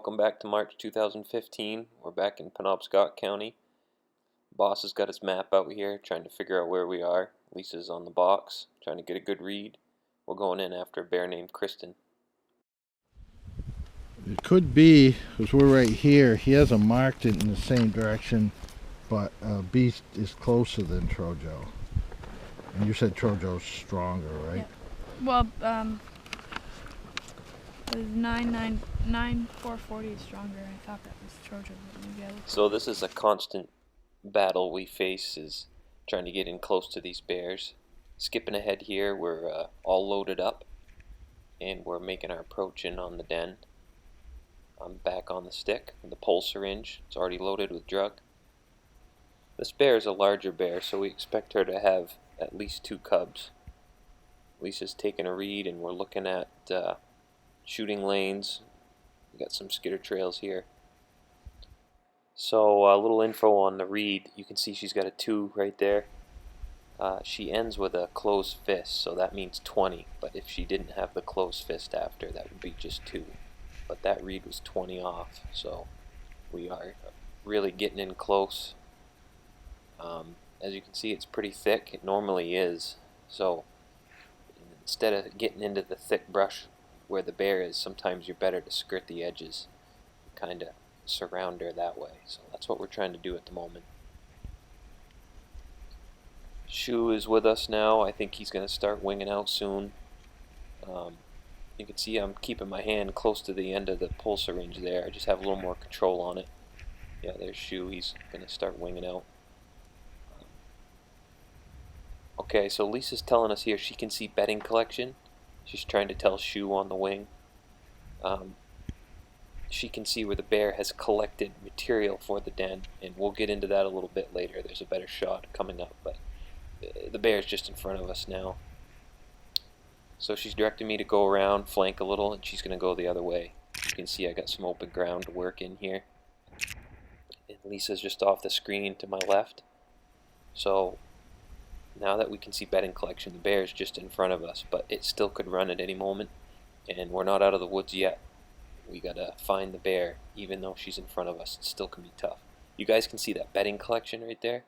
Welcome back to March 2015. We're back in Penobscot County. Boss has got his map out here trying to figure out where we are. Lisa's on the box trying to get a good read. We're going in after a bear named Kristen. It could be, because we're right here, he hasn't marked it in the same direction, but Beast is closer than Trojo. And you said Trojo's stronger, right? Yep. Well, it was 440 is stronger. I thought that was Trojo, but maybe I looked. So this is a constant battle we face, is trying to get in close to these bears. Skipping ahead here, we're all loaded up, and we're making our approach in on the den. I'm back on the stick with the pole syringe. It's already loaded with drug. This bear is a larger bear, so we expect her to have at least 2 cubs. Lisa's taking a read, and we're looking at shooting lanes. We got some skitter trails here. So a little info on the read. You can see she's got a 2 right there. She ends with a closed fist, so that means 20. But if she didn't have the closed fist after, that would be just 2. But that read was 20 off, so we are really getting in close. As you can see, it's pretty thick. It normally is. So instead of getting into the thick brush where the bear is, sometimes you're better to skirt the edges, kind of surround her that way. So that's what we're trying to do at the moment. Shu is with us now. I think he's going to start winging out soon. You can see I'm keeping my hand close to the end of the pulse syringe there. I just have a little more control on it. Yeah, there's Shu. He's going to start winging out. Okay, so Lisa's telling us here she can see bedding collection. She's trying to tell Shu on the wing. She can see where the bear has collected material for the den, and we'll get into that a little bit later. There's a better shot coming up, but the bear is just in front of us now. So she's directing me to go around, flank a little, and she's going to go the other way. You can see I got some open ground to work in here. And Lisa's just off the screen to my left. So now that we can see bedding collection, the bear is just in front of us, but it still could run at any moment, and we're not out of the woods yet. We gotta find the bear. Even though she's in front of us, it still can be tough. You guys can see that bedding collection right there?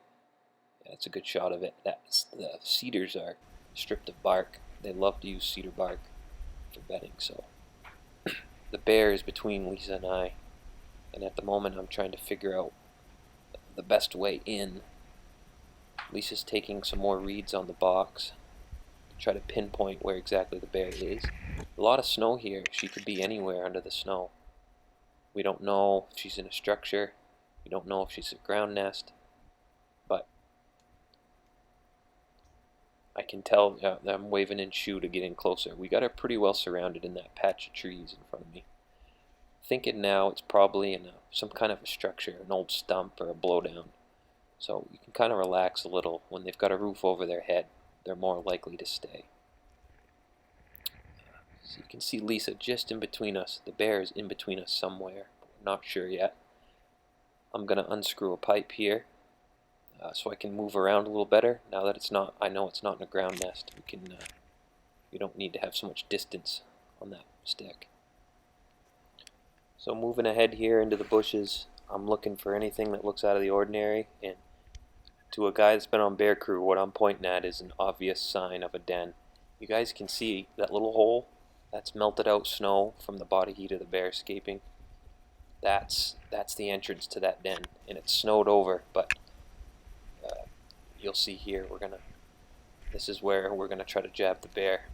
Yeah, that's a good shot of it. The cedars are stripped of bark. They love to use cedar bark for bedding, so the bear is between Lisa and I, and at the moment I'm trying to figure out the best way in. Lisa's taking some more reads on the box to try to pinpoint where exactly the bear is. A lot of snow here. She could be anywhere under the snow. We don't know if she's in a structure. We don't know if she's a ground nest. But I can tell that I'm waving in Shu to get in closer. We got her pretty well surrounded in that patch of trees in front of me. Thinking now it's probably in some kind of a structure, an old stump or a blowdown. So you can kind of relax a little. When they've got a roof over their head, they're more likely to stay. So you can see Lisa just in between us. The bear is in between us somewhere. We're not sure yet. I'm going to unscrew a pipe here so I can move around a little better. Now that I know it's not in a ground nest. We don't need to have so much distance on that stick. So moving ahead here into the bushes, I'm looking for anything that looks out of the ordinary, and to a guy that's been on Bear Crew, what I'm pointing at is an obvious sign of a den. You guys can see that little hole. That's melted out snow from the body heat of the bear escaping. That's the entrance to that den, and it's snowed over, but you'll see here this is where we're gonna try to jab the bear.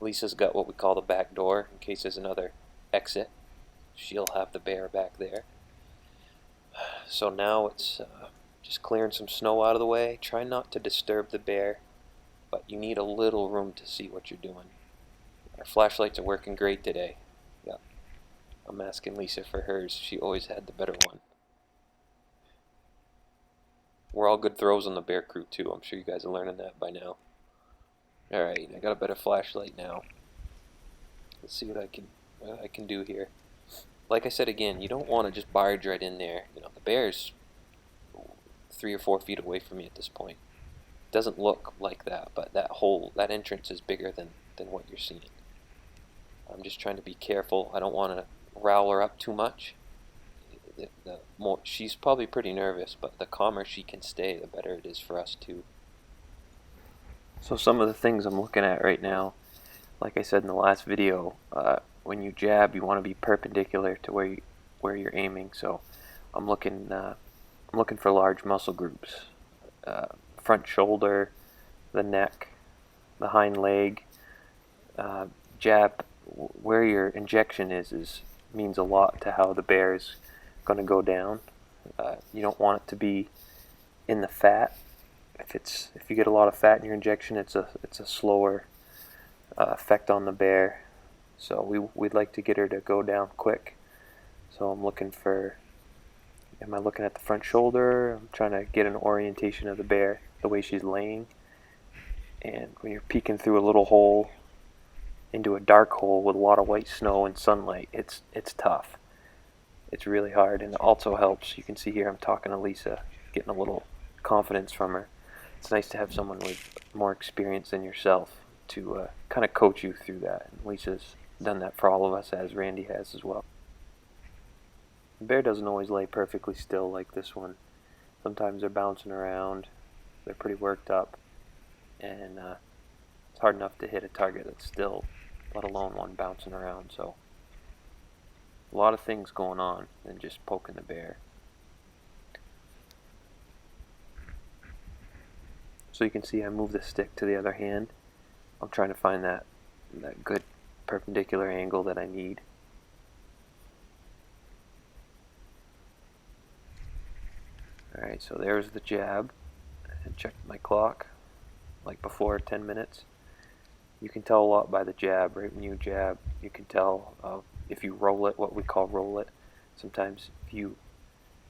Lisa's got what we call the back door in case there's another exit. She'll have the bear back there. So now it's just clearing some snow out of the way. Try not to disturb the bear, but you need a little room to see what you're doing. Our flashlights are working great today. Yep. I'm asking Lisa for hers. She always had the better one. We're all good throws on the Bear Crew too. I'm sure you guys are learning that by now. Alright, I got a better flashlight now. Let's see what I can do here. Like I said again, you don't want to just barge right in there. You know, the bear's 3 or 4 feet away from me at this point. It doesn't look like that, but that entrance is bigger than what you're seeing. I'm just trying to be careful. I don't want rile her up too much, the more she's probably pretty nervous, but the calmer she can stay, the better it is for us too. So some of the things I'm looking at right now, like I said in the last video, when you jab, you want to be perpendicular to where you're aiming. So I'm looking for large muscle groups, front shoulder, the neck, the hind leg. Jab where your injection is means a lot to how the bear is going to go down. You don't want it to be in the fat. If you get a lot of fat in your injection, it's a slower effect on the bear. So we'd like to get her to go down quick. So I'm looking for, am I looking at the front shoulder? I'm trying to get an orientation of the bear, the way she's laying. And when you're peeking through a little hole into a dark hole with a lot of white snow and sunlight, it's tough. It's really hard, and it also helps. You can see here I'm talking to Lisa, getting a little confidence from her. It's nice to have someone with more experience than yourself to kind of coach you through that. And Lisa's done that for all of us, as Randy has as well. The bear doesn't always lay perfectly still like this one. Sometimes they're bouncing around, they're pretty worked up, and it's hard enough to hit a target that's still, let alone one bouncing around. So a lot of things going on than just poking the bear. So you can see I move the stick to the other hand. I'm trying to find that good perpendicular angle that I need. Alright, so there's the jab. And check my clock, like before, 10 minutes. You can tell a lot by the jab. Right when you jab, you can tell if you roll it, what we call roll it. Sometimes if you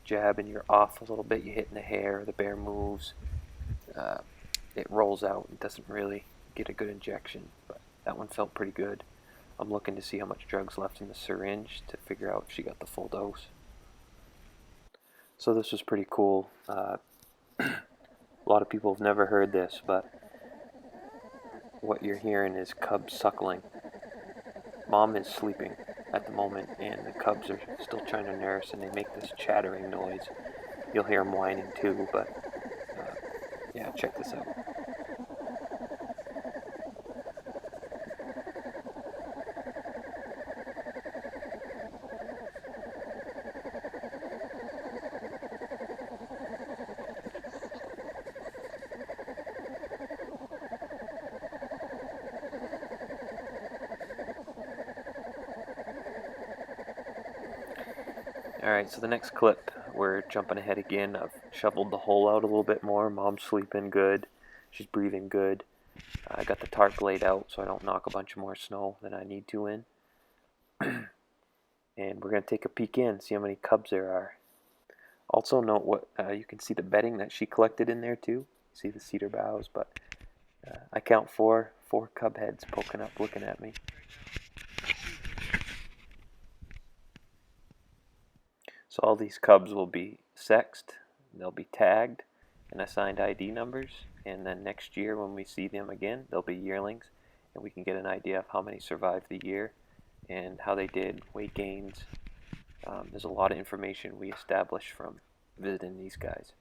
jab and you're off a little bit, you hit in the hair, the bear moves, it rolls out and doesn't really get a good injection. But that one felt pretty good. I'm looking to see how much drug's left in the syringe to figure out if she got the full dose. So this was pretty cool. A lot of people have never heard this, but what you're hearing is cubs suckling. Mom is sleeping at the moment, and the cubs are still trying to nurse, and they make this chattering noise. You'll hear them whining too, but yeah, check this out. Alright, so the next clip, we're jumping ahead again. I've shoveled the hole out a little bit more. Mom's sleeping good. She's breathing good. I got the tarp laid out so I don't knock a bunch more snow than I need to in. And we're going to take a peek in, see how many cubs there are. Also note what you can see the bedding that she collected in there too. See the cedar boughs, but I count four cub heads poking up looking at me. So all these cubs will be sexed, they'll be tagged and assigned ID numbers, and then next year when we see them again, they'll be yearlings, and we can get an idea of how many survived the year and how they did, weight gains. There's a lot of information we established from visiting these guys.